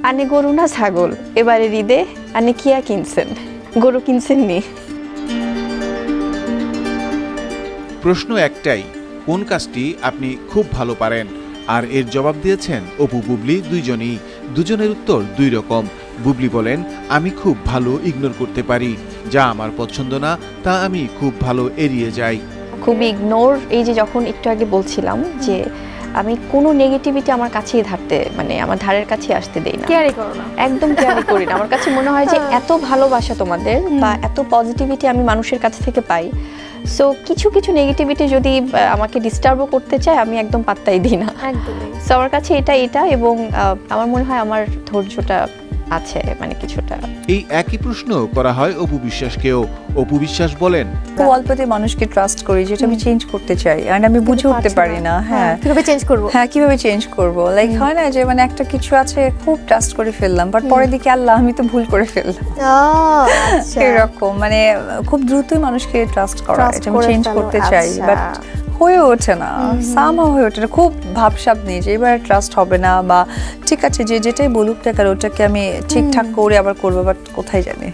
আনে গরু না ছাগল, এবারে ঈদে আনে কিয়া কিনছেন, গরু কিনছেন নি? প্রশ্ন একটাই, কোন কাজটি আপনি খুব ভালো পারেন? আর এর জবাব দিয়েছেন অপু বুবলি দুজনের উত্তর দুই রকম। বুবলি বলেন, আমি খুব ভালো ইগনোর করতে পারি, যা আমার পছন্দ না তা আমি খুব ভালো এড়িয়ে যাই। খুব ইগনোর, এই যে যখন একটু আগে বলছিলাম যে আমি কোনো নেগেটিভিটি আমার কাছেই মানে আমার ধারের কাছে আসতে দেই না, কেয়ারই করো না। একদম কেয়ারই করি না। আমার কাছে মনে হয় যে এত ভালোবাসা তোমাদের বা এত পজিটিভিটি আমি মানুষের কাছ থেকে পাই, সো কিছু কিছু নেগেটিভিটি যদি আমাকে ডিস্টার্বও করতে চায় আমি একদম পাত্তাই দিই না। একদমই। সো আমার কাছে এটা এবং আমার মনে হয় আমার ধৈর্যটা আছে মানে কিছুটা। এই একই প্রশ্ন করা হয় অপু বিশ্বাসকেও। অপু বিশ্বাস বলেন, খুব অল্পতে মানুষকে ট্রাস্ট করি যেটা আমি চেঞ্জ করতে চাই, আর আমি বুঝে উঠতে পারি না। হ্যাঁ, কিভাবে চেঞ্জ করব? হ্যাঁ, কিভাবে চেঞ্জ করব? লাইক হয় না যে মানে একটা কিছু আছে খুব ট্রাস্ট করে ফেললাম, বাট পরে দেখি আল্লাহ আমি তো ভুল করে ফেললাম। আচ্ছা। এরকম মানে খুব দ্রুতই মানুষকে ট্রাস্ট করা, Trust এটা আমি করে চেঞ্জ ফেলো, করতে চাই, আচ্ছা। বাট হয়ে ওঠে না, সামহাও হয়ে ওঠে না। খুব ভাবসাব নেই যে এবার ট্রাস্ট হবে না, বা ঠিক আছে যে যেটাই বলুক না কেন ওটাকে আমি ঠিকঠাক করে আবার করবো, বাট কোথায় জানি।